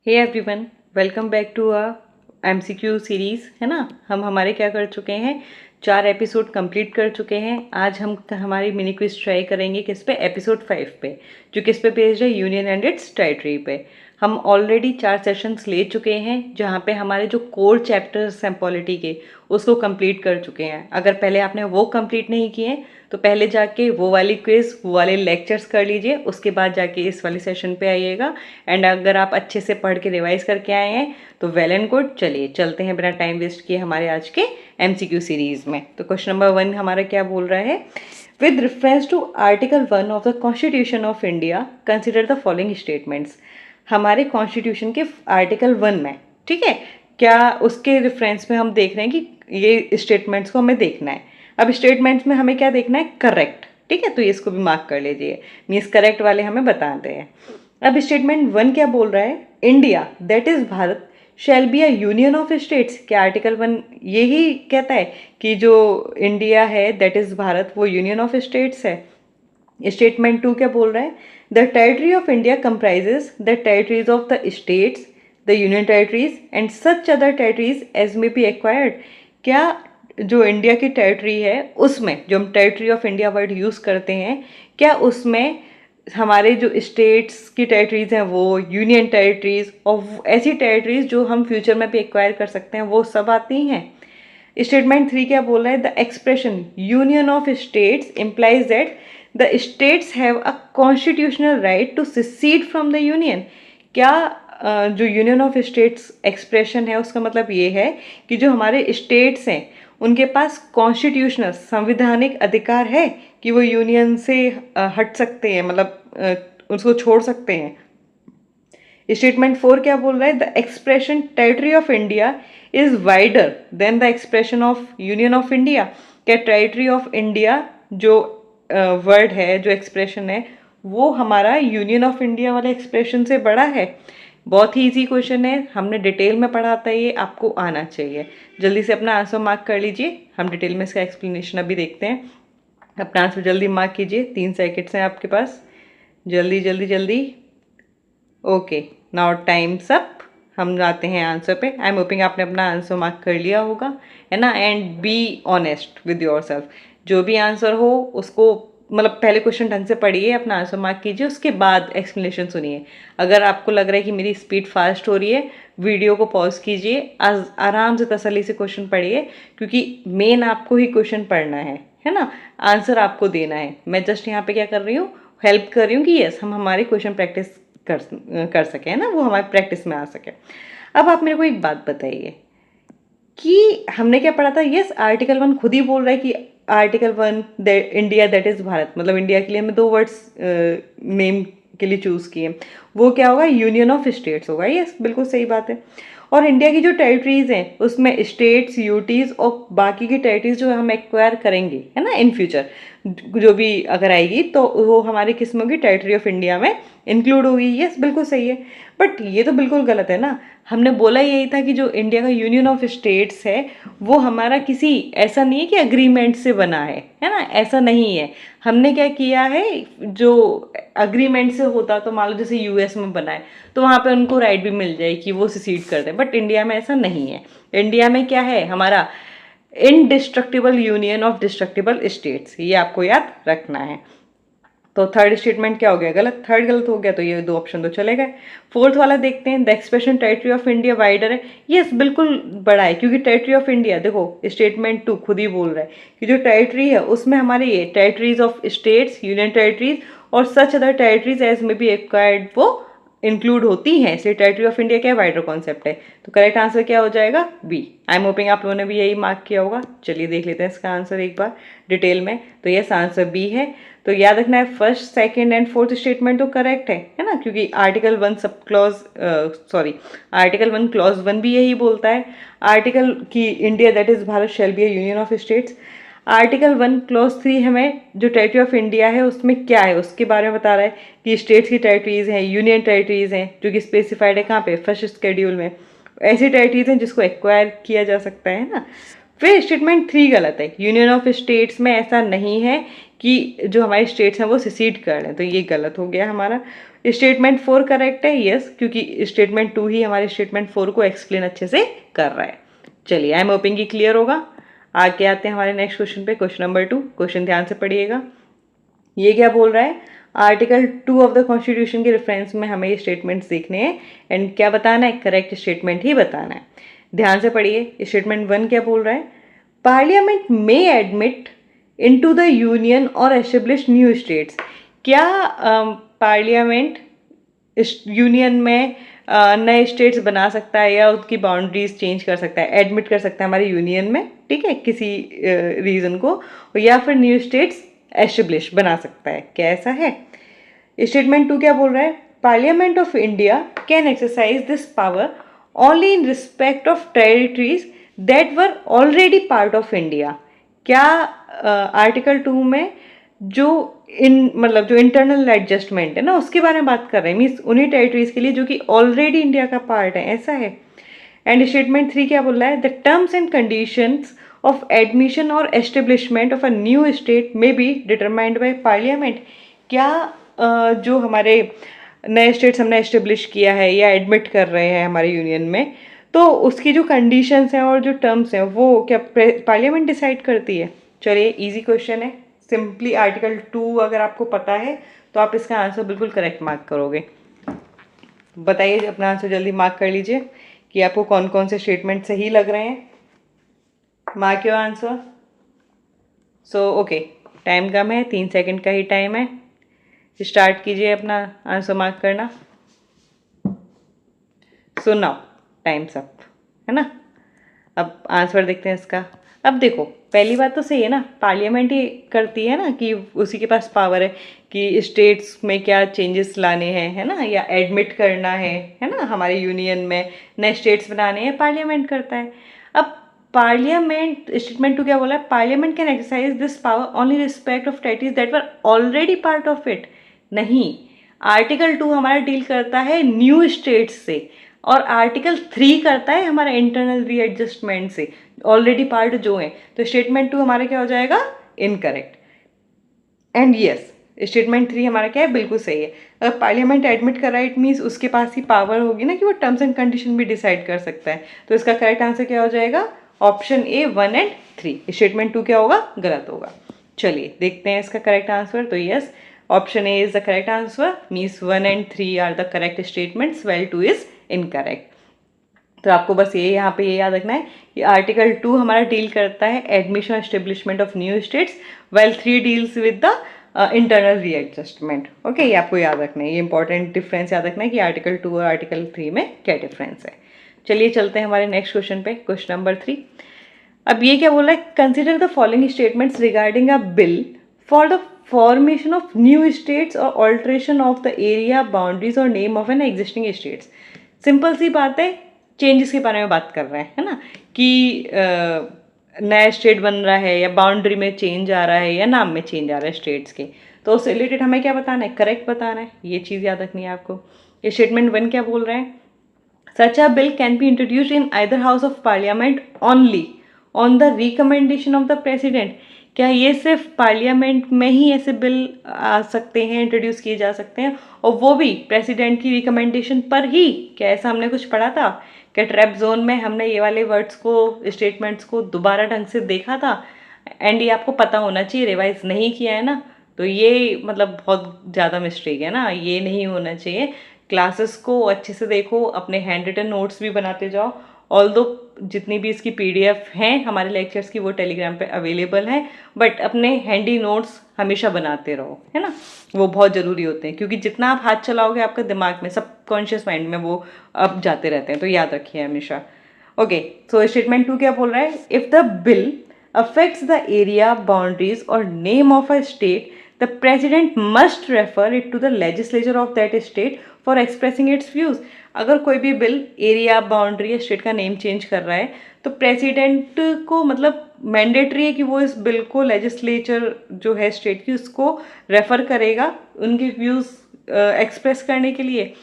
Hey everyone, welcome back to a MCQ series. है ना, हम हमारे क्या कर चुके हैं, 4 एपिसोड कंप्लीट कर चुके हैं। आज हम हमारी मिनी क्विज ट्राई करेंगे किस पे, एपिसोड 5 पे, जो किस पे बेस्ड है, यूनियन एंड इट्स टेरिटरी पे। हम ऑलरेडी 4 सेशंस ले चुके हैं जहाँ पे हमारे जो कोर चैप्टर्स हैं पॉलिटी के उसको कंप्लीट कर चुके हैं। अगर पहले आपने वो कंप्लीट नहीं किए तो पहले जाके वो वाली क्विज, वो वाले लेक्चर्स कर लीजिए, उसके बाद जाके इस वाले सेशन पे आइएगा। एंड अगर आप अच्छे से पढ़ के रिवाइज करके आए हैं तो वेल एंड गुड। चलिए चलते हैं बिना टाइम वेस्ट किए हमारे आज के एमसीक्यू सीरीज में। तो क्वेश्चन नंबर 1 हमारा क्या बोल रहा है, with reference to article 1 of the constitution of India consider the following statements. हमारे कॉन्स्टिट्यूशन के आर्टिकल 1 में, ठीक है, क्या उसके रेफरेंस में हम देख रहे हैं कि ये स्टेटमेंट्स को हमें देखना है। अब स्टेटमेंट्स में हमें क्या देखना है, करेक्ट, ठीक है, तो इसको भी मार्क कर लीजिए, मीन्स करेक्ट वाले हमें बताते हैं। अब स्टेटमेंट 1 क्या बोल रहा है, India that is Bharat shall be a union of states. क्या आर्टिकल 1 यही कहता है कि जो इंडिया है दैट इज भारत वो यूनियन ऑफ स्टेट्स है। स्टेटमेंट 2 क्या बोल रहा है, the territory of India comprises the territories of the states, the union territories and such other territories as may be acquired. क्या जो इंडिया की टेरिटरी है उसमें, जो हम territory of India word use करते हैं, क्या उसमें हमारे जो स्टेट्स की टेरिटरीज हैं वो, यूनियन टेरिटरीज और ऐसी टेरिटरीज जो हम फ्यूचर में भी एक्वायर कर सकते हैं, वो सब आती हैं। स्टेटमेंट 3 क्या बोल रहा है, the expression union of states implies that the states have a constitutional right to secede from the union. क्या जो यूनियन ऑफ स्टेट्स एक्सप्रेशन है उसका मतलब ये है कि जो हमारे स्टेट्स हैं उनके पास कॉन्स्टिट्यूशनल संवैधानिक अधिकार है कि वो यूनियन से हट सकते हैं, मतलब उसको छोड़ सकते हैं। स्टेटमेंट 4 क्या बोल रहा है, the expression territory of India is wider than the expression of union of India. क्या टेरिटरी ऑफ इंडिया जो वर्ड है, जो एक्सप्रेशन है, वो हमारा यूनियन ऑफ इंडिया वाले एक्सप्रेशन से बड़ा है। बहुत ही इजी क्वेश्चन है, हमने डिटेल में पढ़ा था, ये आपको आना चाहिए। जल्दी से अपना आंसर मार्क कर लीजिए, हम डिटेल में इसका एक्सप्लेनेशन अभी देखते हैं। अपना आंसर जल्दी मार्क कीजिए, 3 सेकेंड्स हैं आपके पास, जल्दी जल्दी जल्दी। Okay, now times up. हम जाते हैं आंसर पे। आई एम होपिंग आपने अपना आंसर मार्क कर लिया होगा, है ना। And be honest with your self, जो भी आंसर हो उसको, मतलब पहले क्वेश्चन ढंग से पढ़िए, अपना आंसर मार्क कीजिए, उसके बाद एक्सप्लेनेशन सुनिए। अगर आपको लग रहा है कि मेरी स्पीड फास्ट हो रही है, वीडियो को पॉज कीजिए, आराम से तसल्ली से क्वेश्चन पढ़िए, क्योंकि मेन आपको ही क्वेश्चन पढ़ना है ना, आंसर आपको देना है। मैं जस्ट यहाँ पे क्या कर रही हूँ, हेल्प कर रही हूँ कि यस हम हमारे क्वेश्चन प्रैक्टिस कर सकें, है ना, वो हमारे प्रैक्टिस में आ सके। अब आप मेरे को एक बात बताइए कि हमने क्या पढ़ा था, यस आर्टिकल 1 खुद ही बोल रहा है कि article 1 India that is Bharat, मतलब इंडिया के लिए हमें 2 वर्ड्स नेम के लिए चूज किए, वो क्या होगा, यूनियन ऑफ स्टेट्स होगा। यस बिल्कुल सही बात है। और इंडिया की जो टेरिटरीज हैं उसमें स्टेट्स, यूटीज और बाकी की टेरिटरीज जो हम एक्वायर करेंगे, है ना, इन फ्यूचर जो भी अगर आएगी तो वो हमारी किस्म होगी, टेरिटरी ऑफ इंडिया में इंक्लूड होगी। यस बिल्कुल सही है, बट ये तो बिल्कुल गलत है ना। हमने बोला यही था कि जो इंडिया का यूनियन ऑफ स्टेट्स है वो हमारा किसी, ऐसा नहीं है कि अग्रीमेंट से बना है ना, ऐसा नहीं है। हमने क्या किया है, जो अग्रीमेंट से होता तो मान लो जैसे यूएस में बना है तो वहाँ पे उनको राइट भी मिल जाए कि वो सिसीड कर दें, बट इंडिया में ऐसा नहीं है। इंडिया में क्या है, हमारा indestructible union of destructible states, ये आपको याद रखना है। तो थर्ड स्टेटमेंट क्या हो गया, गलत, थर्ड गलत हो गया, तो ये 2 ऑप्शन तो चले गए। फोर्थ वाला देखते हैं, the expression territory of India wider है। यस बिल्कुल बड़ा है, क्योंकि टेरिटरी ऑफ इंडिया, देखो स्टेटमेंट 2 खुद ही बोल रहा है कि जो टेरिटरी है उसमें हमारे ये territories of states, union territories और such other territories as may be acquired वो इंक्लूड होती हैं, इसलिए टेरिटरी ऑफ इंडिया क्या है, वाइडर कॉन्सेप्ट है। तो करेक्ट आंसर क्या हो जाएगा, बी। आई एम होपिंग आप लोगों ने भी यही मार्क किया होगा। चलिए देख लेते हैं इसका आंसर एक बार डिटेल में। तो यस आंसर बी है। तो याद रखना है, first, second and fourth statement तो करेक्ट है ना, क्योंकि article 1 sub clause, sorry, article 1 clause 1 भी यही बोलता है, आर्टिकल की India that is Bharat shall be a union of states. Article 1 clause 3 हमें जो टेरिटरी ऑफ इंडिया है उसमें क्या है उसके बारे में बता रहा है कि स्टेट्स की टेरिटरीज हैं, यूनियन टेरिटरीज हैं, जो कि स्पेसिफाइड है कहाँ पे, फर्स्ट शेड्यूल में। ऐसी टेरिटरीज हैं जिसको एक्वायर किया जा सकता है ना। फिर स्टेटमेंट 3 गलत है, यूनियन ऑफ स्टेट्स में ऐसा नहीं है कि जो हमारे स्टेट्स हैं वो सिसीड कर लें, तो ये गलत हो गया हमारा। स्टेटमेंट 4 करेक्ट है, यस, क्योंकि स्टेटमेंट 2 ही हमारे स्टेटमेंट 4 को एक्सप्लेन अच्छे से कर रहा है। चलिए, आई एम होपिंग कि क्लियर होगा। आगे आते हैं हमारे नेक्स्ट क्वेश्चन पे, क्वेश्चन नंबर 2। क्वेश्चन ध्यान से पढ़िएगा। ये क्या बोल रहा है, आर्टिकल 2 ऑफ द कॉन्स्टिट्यूशन के रेफरेंस में हमें ये स्टेटमेंट्स देखने हैं एंड क्या बताना है, करेक्ट स्टेटमेंट ही बताना है। ध्यान से पढ़िए। स्टेटमेंट 1 क्या बोल रहा है, parliament may admit into the union और एस्टेब्लिश न्यू स्टेट्स। क्या पार्लियामेंट इस यूनियन में नए स्टेट्स बना सकता है या उसकी बाउंड्रीज चेंज कर सकता है, एडमिट कर सकता है हमारे यूनियन में, ठीक है, किसी रीजन को, या फिर न्यू स्टेट्स एस्टेब्लिश बना सकता है, क्या ऐसा है? स्टेटमेंट 2 क्या बोल रहा है, parliament of India can exercise this power only in respect of territories that were already part of India. क्या आर्टिकल 2 में जो मतलब जो इंटरनल एडजस्टमेंट है ना, उसके बारे में बात कर रहे हैं, मीन्स उन्हीं टेरिटरीज के लिए जो कि ऑलरेडी इंडिया का पार्ट है, ऐसा है। एंड स्टेटमेंट 3 क्या बोल रहा है, the terms and conditions of admission और establishment of a new state में बी डिटरमाइंड बाय पार्लियामेंट। क्या जो हमारे नए स्टेट्स हमने एस्टेब्लिश किया है या एडमिट कर रहे हैं हमारे यूनियन में, तो उसकी जो कंडीशंस हैं और जो टर्म्स हैं वो क्या पार्लियामेंट डिसाइड करती है? चलिए, इजी क्वेश्चन है, सिंपली आर्टिकल 2 अगर आपको पता है तो आप इसका आंसर बिल्कुल करेक्ट मार्क करोगे। बताइए, अपना आंसर जल्दी मार्क कर लीजिए कि आपको कौन कौन से स्टेटमेंट सही लग रहे हैं। Mark your answer. So okay, time कम है, 3 सेकंड का ही टाइम है। स्टार्ट कीजिए अपना आंसर मार्क करना। सो नाउ टाइम्स अप, है ना। अब आंसर देखते हैं इसका। अब देखो, पहली बात तो सही है ना, पार्लियामेंट ही करती है ना, कि उसी के पास पावर है कि स्टेट्स में क्या चेंजेस लाने हैं, है ना, या एडमिट करना है ना, हमारे यूनियन में नए स्टेट्स बनाने हैं, पार्लियामेंट करता है। अब पार्लियामेंट, स्टेटमेंट 2 क्या बोला है, parliament can exercise this power only respect of territories that were already part of it. नहीं, आर्टिकल 2 हमारा डील करता है न्यू स्टेट्स से और आर्टिकल 3 करता है हमारा इंटरनल रीएडजस्टमेंट से, ऑलरेडी पार्ट जो है। तो स्टेटमेंट 2 हमारा क्या हो जाएगा, इनकरेक्ट। एंड यस, स्टेटमेंट 3 हमारा क्या है, बिल्कुल सही है। अगर पार्लियामेंट एडमिट कर रहा है, इट मीन्स उसके पास ही पावर होगी ना कि वो टर्म्स एंड कंडीशन भी डिसाइड कर सकता है। तो इसका करेक्ट आंसर क्या हो जाएगा, ऑप्शन ए 1 एंड 3। स्टेटमेंट 2 क्या होगा, गलत होगा। चलिए देखते हैं इसका करेक्ट आंसर। तो yes, option A is the correct answer, means 1 and 3 are the correct statements, well 2 is incorrect. तो आपको बस ये यहाँ पे ये याद रखना है कि आर्टिकल 2 हमारा डील करता है admission establishment of new states, well 3 deals with the internal readjustment. Okay, ये आपको याद रखना है, ये इंपॉर्टेंट डिफरेंस याद रखना है कि आर्टिकल 2 और आर्टिकल 3 में क्या डिफरेंस है। चलिए चलते हैं हमारे नेक्स्ट क्वेश्चन पे, क्वेश्चन नंबर 3। अब ये क्या बोल रहा है, consider the following statements regarding a bill for the formation of new states और alteration of the area boundaries और name of an existing states. Simple सी बात है, चेंजेस के बारे में बात कर रहे हैं, है ना, कि नया स्टेट बन रहा है या बाउंड्री में चेंज आ रहा है या नाम में चेंज आ रहा है स्टेट्स के, तो उससे रिलेटेड हमें क्या बताना है, करेक्ट बताना है। ये चीज़ याद रखनी है आपको। ये स्टेटमेंट 1 क्या बोल रहे हैं, such a bill can be introduced in either house of parliament only on the recommendation of the president. क्या ये सिर्फ पार्लियामेंट में ही ऐसे बिल आ सकते हैं, इंट्रोड्यूस किए जा सकते हैं, और वो भी प्रेसिडेंट की रिकमेंडेशन पर ही? क्या ऐसा हमने कुछ पढ़ा था? क्या ट्रैप जोन में हमने ये वाले वर्ड्स को, स्टेटमेंट्स को दोबारा ढंग से देखा था? एंड ये आपको पता होना चाहिए, रिवाइज नहीं किया है ना, तो ये मतलब बहुत ज़्यादा मिस्टेक है ना, ये नहीं होना चाहिए। क्लासेस को अच्छे से देखो, अपने हैंड रिटन नोट्स भी बनाते जाओ। ऑल्दो जितनी भी इसकी पीडीएफ हैं हमारे लेक्चर्स की वो टेलीग्राम पे अवेलेबल हैं, बट अपने हैंडी नोट्स हमेशा बनाते रहो, है ना, वो बहुत ज़रूरी होते हैं, क्योंकि जितना आप हाथ चलाओगे आपका दिमाग में, सबकॉन्शियस माइंड में वो अब जाते रहते हैं, तो याद रखिए हमेशा। ओके, सो स्टेटमेंट 2 क्या बोल रहा है, if the bill affects the area boundaries और name of a state the president must refer it to the legislature of that state for expressing its views. अगर कोई भी बिल एरिया बाउंड्री या state का नेम चेंज कर रहा है तो प्रेसिडेंट को मतलब मैंडेटरी है कि वो इस बिल को लेजिस्लेचर जो है स्टेट की उसको रेफर करेगा उनके व्यूज़ एक्सप्रेस करने के लिए।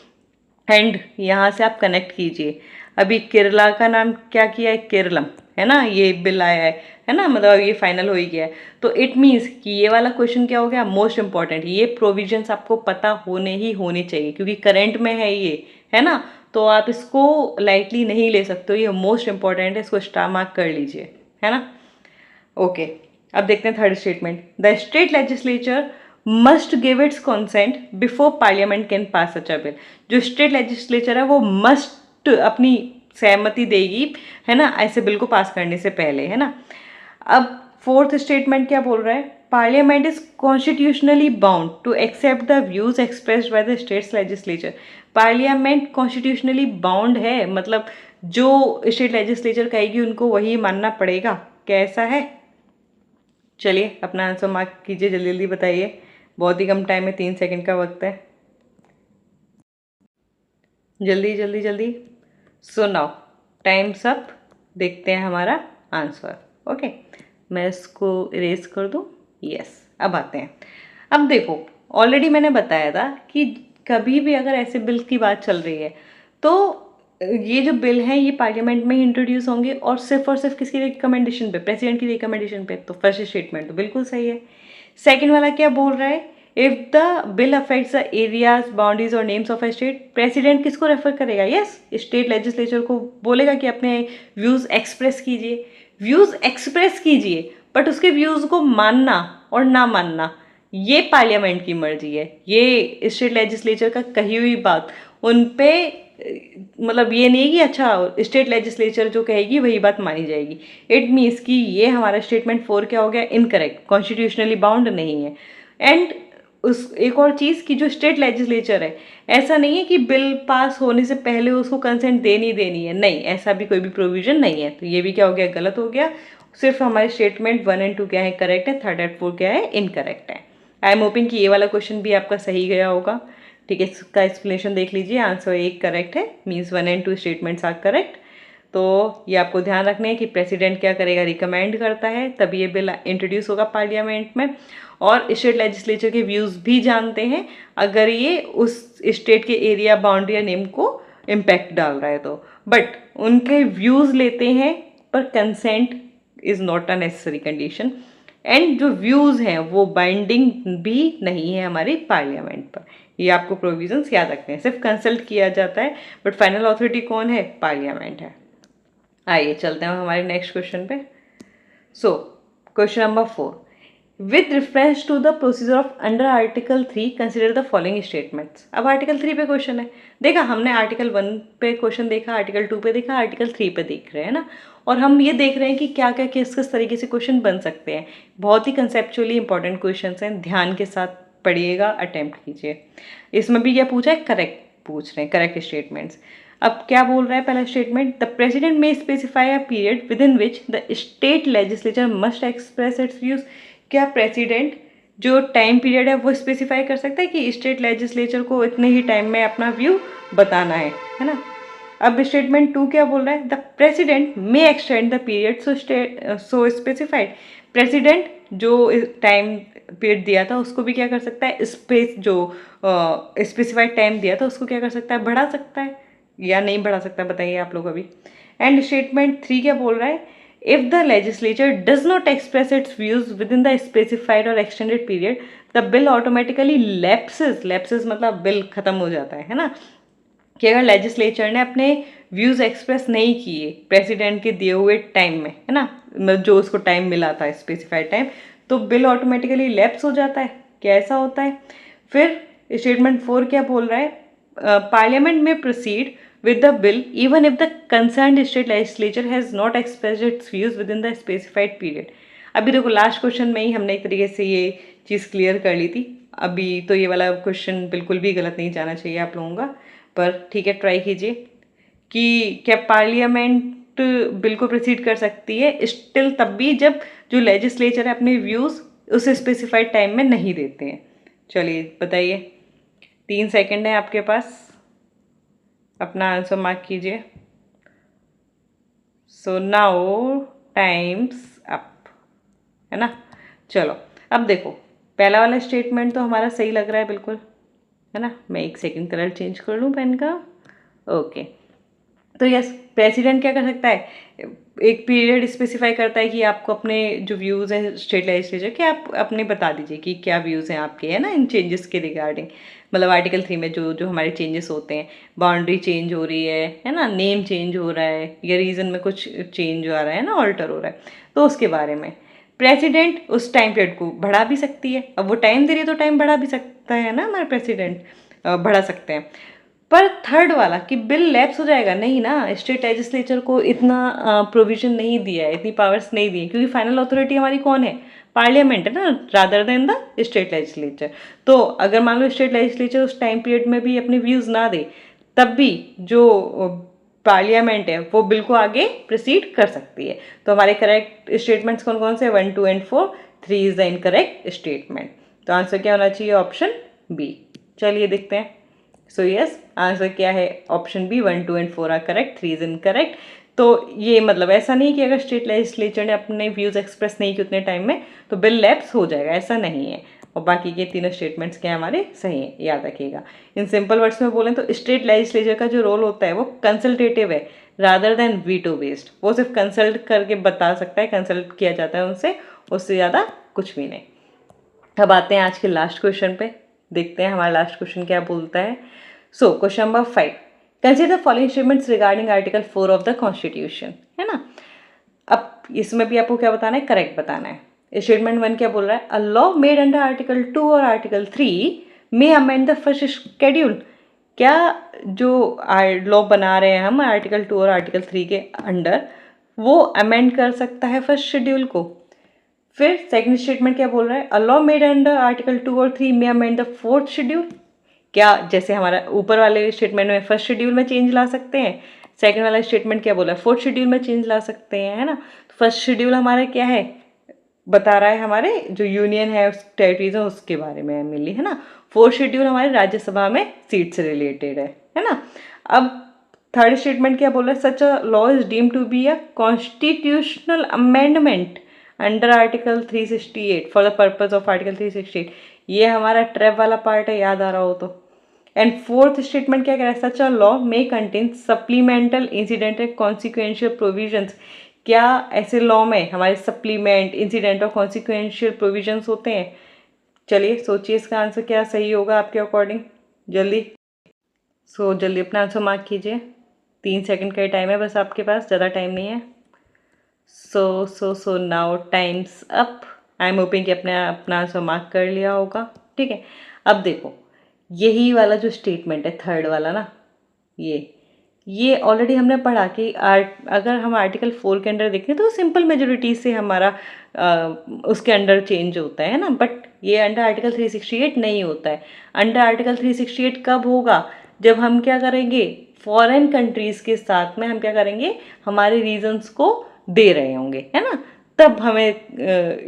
एंड यहाँ से आप कनेक्ट कीजिए। अभी केरला का नाम क्या किया है, केरलम, है ना, ये बिल आया है ना, मतलब ये फाइनल हो ही गया है। तो इट मीन्स कि ये वाला क्वेश्चन क्या हो गया, मोस्ट इंपॉर्टेंट। ये प्रोविजंस आपको पता होने चाहिए क्योंकि करंट में है ये, है ना, तो आप इसको लाइटली नहीं ले सकते हो, ये मोस्ट इंपॉर्टेंट है, इसको स्टार मार्क कर लीजिए, है ना। ओके, अब देखते हैं third statement. The state legislature must give its consent before parliament can pass such a bill. जो स्टेट लेजिस्लेचर है वो मस्ट अपनी सहमति देगी, है ना, ऐसे बिल को पास करने से पहले, है ना। अब फोर्थ स्टेटमेंट क्या बोल रहा है, parliament is constitutionally bound to accept the views expressed by the states legislature. Parliament constitutionally bound है, मतलब जो स्टेट लेजिस्लेचर कहेगी उनको वही मानना पड़ेगा। कैसा है, चलिए अपना आंसर मार्क कीजिए, जल्दी जल्दी बताइए, बहुत ही कम टाइम है, 3 सेकंड का वक्त है, जल्दी जल्दी जल्दी। सो नाउ टाइम्स अप, देखते हैं हमारा आंसर। ओके, मैं इसको इरेज कर दूँ, यस। अब आते हैं, अब देखो ऑलरेडी मैंने बताया था कि कभी भी अगर ऐसे बिल की बात चल रही है तो ये जो बिल हैं ये पार्लियामेंट में ही इंट्रोड्यूस होंगे और सिर्फ किसकी रिकमेंडेशन पे, प्रेसिडेंट की रिकमेंडेशन पे। तो फर्स्ट स्टेटमेंट तो बिल्कुल सही है। सेकंड वाला क्या बोल रहा है, if the bill affects the areas boundaries और names of a state, president किसको रेफर करेगा, यस, स्टेट लेजिस्लेचर को बोलेगा कि अपने व्यूज एक्सप्रेस कीजिए, व्यूज एक्सप्रेस कीजिए, बट उसके व्यूज को मानना और ना मानना ये पार्लियामेंट की मर्जी है। ये स्टेट लेजिस्लेचर का कही हुई बात उन पे, मतलब ये नहीं कि अच्छा स्टेट लेजिस्लेचर जो कहेगी वही बात मानी जाएगी। इट मीन्स कि ये हमारा स्टेटमेंट 4 क्या हो गया, इनकरेक्ट, कॉन्स्टिट्यूशनली बाउंड नहीं है। एंड उस एक और चीज़ कि जो स्टेट लेजिस्लेचर है, ऐसा नहीं है कि बिल पास होने से पहले उसको कंसेंट देनी देनी है, नहीं, ऐसा भी कोई भी प्रोविजन नहीं है। तो ये भी क्या हो गया, गलत हो गया। सिर्फ हमारे स्टेटमेंट 1 और 2 क्या है, करेक्ट है, 3 और 4 क्या है, इनकरेक्ट है। आई एम होपिंग कि ये वाला क्वेश्चन भी आपका सही गया होगा। ठीक है, इसका एक्सप्लेनेशन देख लीजिए, आंसर 1 करेक्ट है, मीन्स 1 और 2 स्टेटमेंट्स आर करेक्ट। तो ये आपको ध्यान रखना है कि प्रेसिडेंट क्या करेगा, रिकमेंड करता है, तब ये बिल इंट्रोड्यूस होगा पार्लियामेंट में। और स्टेट लेजिस्लेचर के व्यूज़ भी जानते हैं अगर ये उस स्टेट के एरिया बाउंड्री या नेम को इम्पैक्ट डाल रहा है तो, बट उनके व्यूज़ लेते हैं, पर consent is not a necessary condition. And जो व्यूज़ हैं वो बाइंडिंग भी नहीं है हमारी पार्लियामेंट पर। ये आपको प्रोविजंस याद रखते हैं, सिर्फ कंसल्ट किया जाता है, बट फाइनल अथॉरिटी कौन है, पार्लियामेंट है। आइए चलते हैं हमारे नेक्स्ट क्वेश्चन पे। So question number 4, with reference to the procedure of under article 3 consider the following statements. अब आर्टिकल 3 पे क्वेश्चन है, देखा हमने आर्टिकल 1 पे क्वेश्चन देखा, आर्टिकल 2 पे देखा, आर्टिकल 3 पे देख रहे हैं ना, और हम ये देख रहे हैं कि क्या क्या किस तरीके से क्वेश्चन बन सकते हैं। बहुत ही कंसेप्चुअली इंपॉर्टेंट क्वेश्चन हैं, ध्यान के साथ पढ़िएगा, अटेम्प्ट कीजिए। इसमें भी क्या पूछा है, करेक्ट पूछ रहे हैं, करेक्ट स्टेटमेंट्स। अब क्या बोल रहा है पहला स्टेटमेंट, द प्रेसिडेंट में specify a period with in which the state legislature must express its views. क्या प्रेसिडेंट जो टाइम पीरियड है वो स्पेसिफाई कर सकता है कि स्टेट लेजिस्लेचर को इतने ही टाइम में अपना व्यू बताना है ना। अब स्टेटमेंट 2 क्या बोल रहा है, the president may extend the period so specified. President जो टाइम पीरियड दिया था उसको भी क्या कर सकता है, स्पेस जो स्पेसिफाइड टाइम दिया था उसको क्या कर सकता है, बढ़ा सकता है या नहीं बढ़ा सकता, बताइए आप लोग अभी। एंड स्टेटमेंट 3 क्या बोल रहा है, if the legislature does not express its views within the specified और extended period the bill automatically lapses, lapses मतलब बिल खत्म हो जाता है ना, कि अगर लेजिस्लेचर ने अपने व्यूज एक्सप्रेस नहीं किए प्रेसिडेंट के दिए हुए टाइम में, है ना, जो उसको टाइम मिला था स्पेसिफाइड टाइम, तो बिल ऑटोमेटिकली लैप्स हो जाता है। क्या ऐसा होता है। फिर स्टेटमेंट 4 क्या बोल रहा है, पार्लियामेंट में proceed with the bill even if the concerned state legislature has not expressed its views within the specified period। अभी देखो लास्ट क्वेश्चन में ही हमने एक तरीके से ये चीज़ क्लियर कर ली थी, अभी तो ये वाला क्वेश्चन बिल्कुल भी गलत नहीं जाना चाहिए आप लोगों का, पर ठीक है ट्राई कीजिए कि क्या पार्लियामेंट बिल को प्रोसीड कर सकती है स्टिल तब भी जब जो लेजिस्लेचर है अपने व्यूज़ उस स्पेसिफाइड टाइम में नहीं देते हैं। चलिए बताइए, 3 सेकंड है आपके पास, अपना आंसर मार्क कीजिए। सो नाउ टाइम्स अप, है ना। चलो अब देखो, पहला वाला स्टेटमेंट तो हमारा सही लग रहा है बिल्कुल, है ना। मैं 1 सेकंड कलर चेंज कर लूँ पेन का, ओके, तो यस, प्रेसिडेंट क्या कर सकता है, एक पीरियड स्पेसिफाई करता है कि आपको अपने जो व्यूज़ हैं स्टेट लेजिस्लेचर के, आप अपने बता दीजिए कि क्या व्यूज़ हैं आपके, है ना, इन चेंजेस के रिगार्डिंग। मतलब आर्टिकल 3 में जो जो हमारे चेंजेस होते हैं, बाउंड्री चेंज हो रही है ना, नेम चेंज हो रहा है, या रीजन में कुछ चेंज आ रहा है ना, ऑल्टर हो रहा है, तो उसके बारे में प्रेसिडेंट उस टाइम पीरियड को बढ़ा भी सकती है। अब वो टाइम दे रही है तो टाइम बढ़ा भी सकता है ना, हमारे प्रेसिडेंट बढ़ा सकते हैं। पर थर्ड वाला कि बिल लैप्स हो जाएगा, नहीं ना, स्टेट लेजिस्लेचर को इतना प्रोविजन नहीं दिया है, इतनी पावर्स नहीं दी है, क्योंकि फाइनल अथॉरिटी हमारी कौन है, पार्लियामेंट है ना, rather than the state legislature. तो अगर मान लो स्टेट लेजिस्लेचर उस टाइम पीरियड में भी अपने व्यूज़ ना दे, तब भी जो पार्लियामेंट है वो बिल को आगे प्रोसीड कर सकती है। तो हमारे करेक्ट स्टेटमेंट्स कौन कौन से, 1, 2 and 4, 3 is the incorrect statement. तो आंसर क्या होना चाहिए, ऑप्शन बी। चलिए देखते हैं। सो यस, आंसर क्या है, option B, 1, 2 and 4 are correct, 3 is incorrect. तो ये मतलब ऐसा नहीं कि अगर स्टेट लेजिस्लेचर ने अपने व्यूज़ एक्सप्रेस नहीं किए उतने टाइम में तो बिल लैप्स हो जाएगा, ऐसा नहीं है। और बाकी के तीनों स्टेटमेंट्स क्या हमारे सही हैं, याद रखिएगा। इन सिंपल वर्ड्स में बोलें तो स्टेट लेजिस्लेचर का जो रोल होता है वो कंसल्टेटिव है रादर देन वीटो बेस्ड। वो सिर्फ कंसल्ट करके बता सकता है, कंसल्ट किया जाता है उनसे, उससे ज़्यादा कुछ भी नहीं। अब आते हैं आज के लास्ट क्वेश्चन पे, देखते हैं हमारा लास्ट क्वेश्चन क्या बोलता है। सो question number 5, consider following statements regarding article 4 of the constitution, है ना। अब इसमें भी आपको क्या बताना है, करेक्ट बताना है। स्टेटमेंट 1 क्या बोल रहा है, a law made under article 2 और article 3 may amend the first schedule. क्या जो लॉ बना रहे हैं हम आर्टिकल 2 और आर्टिकल 3 के अंडर, वो अमेंड कर सकता है फर्स्ट शेड्यूल को। फिर सेकंड स्टेटमेंट क्या बोल रहा है, a law made under article 2 और 3 में अमेंड द फोर्थ शेड्यूल। क्या जैसे हमारा ऊपर वाले स्टेटमेंट में फर्स्ट शेड्यूल में चेंज ला सकते हैं, सेकंड वाला स्टेटमेंट क्या बोला है, फोर्थ शेड्यूल में चेंज ला सकते हैं, है ना। तो फर्स्ट शेड्यूल हमारा क्या है, बता रहा है हमारे जो यूनियन है, उस टेरिटरीज है उसके बारे में मिली, है ना। फोर्थ शेड्यूल हमारे राज्यसभा में सीट से रिलेटेड है ना। अब थर्ड स्टेटमेंट क्या बोल रहा है, such a law is deem to be a constitutional amendment under article 368 for the purpose of article 368। ये हमारा ट्रैप वाला पार्ट है, याद आ रहा हो तो। एंड फोर्थ स्टेटमेंट क्या कह रहा है, such a law may contain supplemental incidental consequential provisions. क्या ऐसे लॉ में हमारे सप्लीमेंट, इंसिडेंट और कॉन्सिक्वेंशियल प्रोविजंस होते हैं। चलिए सोचिए इसका आंसर क्या सही होगा आपके अकॉर्डिंग, जल्दी। जल्दी अपना आंसर मार्क कीजिए, 3 सेकंड का ही टाइम है बस आपके पास, ज़्यादा टाइम नहीं है। So now times up. I am hoping कि अपना आंसर मार्क कर लिया होगा, ठीक है। अब देखो, यही वाला जो स्टेटमेंट है थर्ड वाला ना, ये ऑलरेडी हमने पढ़ा कि अगर हम आर्टिकल 4 के अंडर देखें तो सिंपल मेजोरिटी से हमारा उसके अंडर चेंज होता है ना। बट ये अंडर आर्टिकल 368 नहीं होता है। अंडर आर्टिकल 368 कब होगा, जब हम क्या करेंगे, फॉरेन कंट्रीज़ के साथ में हम क्या करेंगे, हमारे रीजंस को दे रहे होंगे, है ना। तब हमें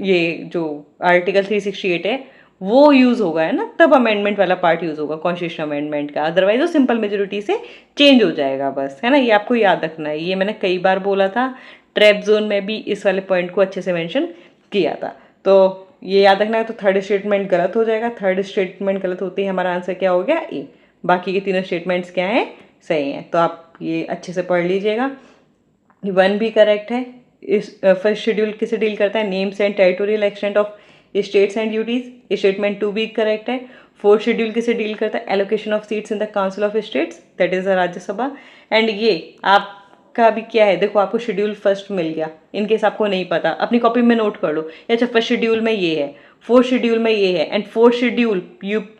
ये जो आर्टिकल 368 है वो यूज़ होगा, है ना, तब अमेंडमेंट वाला पार्ट यूज़ होगा कॉन्स्टिट्यूशन अमेंडमेंट का। अदरवाइज वो सिंपल मेजोरिटी से चेंज हो जाएगा बस, है ना। ये आपको याद रखना है, ये मैंने कई बार बोला था, ट्रैप जोन में भी इस वाले पॉइंट को अच्छे से मेंशन किया था। तो ये याद रखना है। तो थर्ड स्टेटमेंट गलत हो जाएगा, थर्ड स्टेटमेंट गलत होते ही हमारा आंसर क्या हो गया, ए। बाकी के तीनों स्टेटमेंट्स क्या हैं, सही हैं। तो आप ये अच्छे से पढ़ लीजिएगा। 1 भी करेक्ट है। इस फर्स्ट शेड्यूल किसे डील करता है, names and territorial extent of states and duties. Statement 2 भी करेक्ट है। फोर्थ शेड्यूल किसे डील करता है, allocation of seats in the council of states, that is the Rajya Sabha. And ये आपका भी क्या है, देखो आपको शेड्यूल फर्स्ट मिल गया, इनकेस आपको नहीं पता अपनी कॉपी में नोट कर लो। अच्छा, फर्स्ट शेड्यूल में ये है, फोर्थ शेड्यूल में ये है, एंड फोर्थ शेड्यूल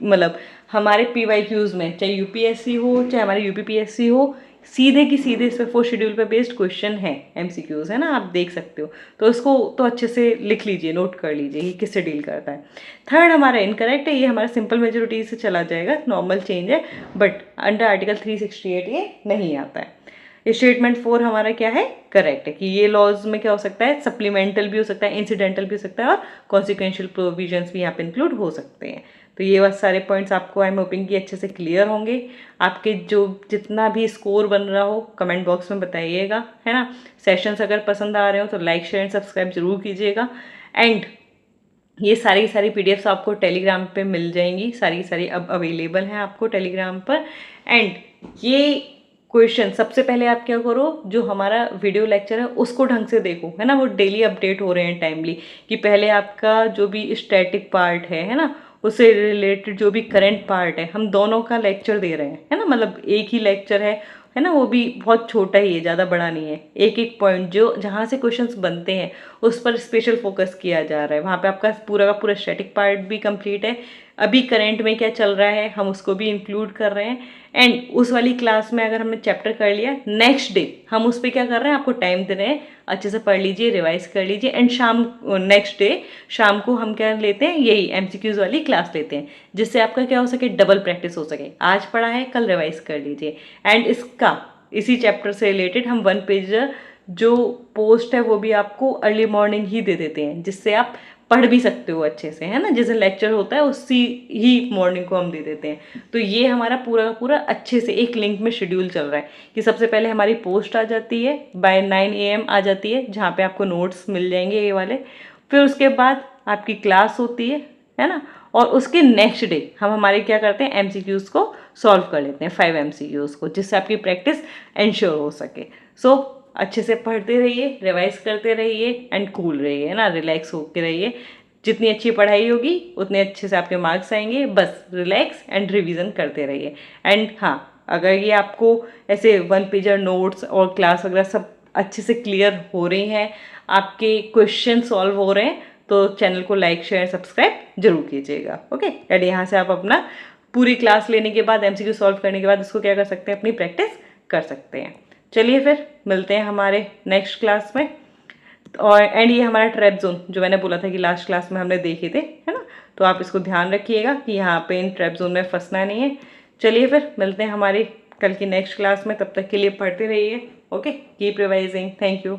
मतलब हमारे PYQs में, चाहे UPSC हो चाहे हमारे UPPSC हो, सीधे की सीधे इस पे फोर्थ शेड्यूल पे बेस्ड क्वेश्चन है, MCQs, है ना, आप देख सकते हो। तो इसको तो अच्छे से लिख लीजिए, नोट कर लीजिए कि किससे डील करता है। थर्ड हमारा इनकरेक्ट है, ये हमारा सिंपल मेजोरिटी से चला जाएगा, नॉर्मल चेंज है, बट अंडर आर्टिकल 368 ये नहीं आता है। स्टेटमेंट 4 हमारा क्या है, करेक्ट है, कि ये लॉज में क्या हो सकता है, सप्लीमेंटल भी हो सकता है, इंसिडेंटल भी हो सकता है, और कॉन्सिक्वेंशियल प्रोविजंस भी यहाँ पे इंक्लूड हो सकते हैं। तो ये बस सारे पॉइंट्स आपको आई एम होपिंग कि अच्छे से क्लियर होंगे। आपके जो जितना भी स्कोर बन रहा हो कमेंट बॉक्स में बताइएगा, है ना। सेशंस अगर पसंद आ रहे हो तो लाइक शेयर एंड सब्सक्राइब जरूर कीजिएगा। एंड ये सारी सारी PDFs आपको टेलीग्राम पे मिल जाएंगी, सारी सारी अब अवेलेबल हैं आपको टेलीग्राम पर। एंड ये क्वेश्चन सबसे पहले आप क्या करो, जो हमारा वीडियो लेक्चर है उसको ढंग से देखो, है ना, वो डेली अपडेट हो रहे हैं टाइमली, कि पहले आपका जो भी स्टैटिक पार्ट है ना, उससे रिलेटेड जो भी करंट पार्ट है, हम दोनों का लेक्चर दे रहे हैं, है ना, मतलब एक ही लेक्चर है ना, वो भी बहुत छोटा ही है, ज़्यादा बड़ा नहीं है, एक एक पॉइंट जो जहाँ से क्वेश्चंस बनते हैं उस पर स्पेशल फोकस किया जा रहा है। वहाँ पे आपका पूरा का पूरा स्टैटिक पार्ट भी कंप्लीट है, अभी करंट में क्या चल रहा है हम उसको भी इंक्लूड कर रहे हैं, एंड उस वाली क्लास में अगर हमने चैप्टर कर लिया, नेक्स्ट डे हम उस पर क्या कर रहे हैं, आपको टाइम दे रहे हैं, अच्छे से पढ़ लीजिए, रिवाइज कर लीजिए, एंड नेक्स्ट डे शाम को हम क्या लेते हैं, यही एमसीक्यूज वाली क्लास लेते हैं, जिससे आपका क्या हो सके, डबल प्रैक्टिस हो सके, आज पढ़ा है कल रिवाइज कर लीजिए। एंड इसी चैप्टर से रिलेटेड हम 1 पेजर जो पोस्ट है वो भी आपको अर्ली मॉर्निंग ही दे देते हैं, जिससे आप पढ़ भी सकते हो अच्छे से, है ना, जिस दिन लेक्चर होता है उसी ही मॉर्निंग को हम दे देते हैं। तो ये हमारा पूरा का पूरा अच्छे से एक लिंक में शेड्यूल चल रहा है, कि सबसे पहले हमारी पोस्ट आ जाती है बाय 9 AM आ जाती है, जहाँ पे आपको नोट्स मिल जाएंगे ये वाले, फिर उसके बाद आपकी क्लास होती है ना, और उसके नेक्स्ट डे हम हमारे क्या करते हैं, एमसीक्यूज़ को सॉल्व कर लेते हैं, 5 एमसीक्यूज़ को, जिससे आपकी प्रैक्टिस इंश्योर हो सके। सो अच्छे से पढ़ते रहिए, रिवाइज करते रहिए, एंड कूल रहिए, है ना, रिलैक्स होकर रहिए। जितनी अच्छी पढ़ाई होगी उतने अच्छे से आपके मार्क्स आएंगे, बस रिलैक्स एंड रिवीजन करते रहिए। एंड हाँ, अगर ये आपको ऐसे 1 पेजर नोट्स और क्लास वगैरह सब अच्छे से क्लियर हो रही हैं, आपके क्वेश्चन सॉल्व हो रहे हैं, तो चैनल को लाइक शेयर सब्सक्राइब जरूर कीजिएगा। ओके, एंड यहाँ से आप अपना पूरी क्लास लेने के बाद, एमसीक्यू सॉल्व करने के बाद इसको क्या कर सकते हैं, अपनी प्रैक्टिस कर सकते हैं। चलिए फिर मिलते हैं हमारे नेक्स्ट क्लास में। और एंड ये हमारा ट्रैप जोन जो मैंने बोला था कि लास्ट क्लास में हमने देखे थे, है ना, तो आप इसको ध्यान रखिएगा कि यहाँ पे इन ट्रैप जोन में फंसना नहीं है। चलिए फिर मिलते हैं हमारी कल की नेक्स्ट क्लास में, तब तक के लिए पढ़ते रहिए। Okay, keep revising, thank you.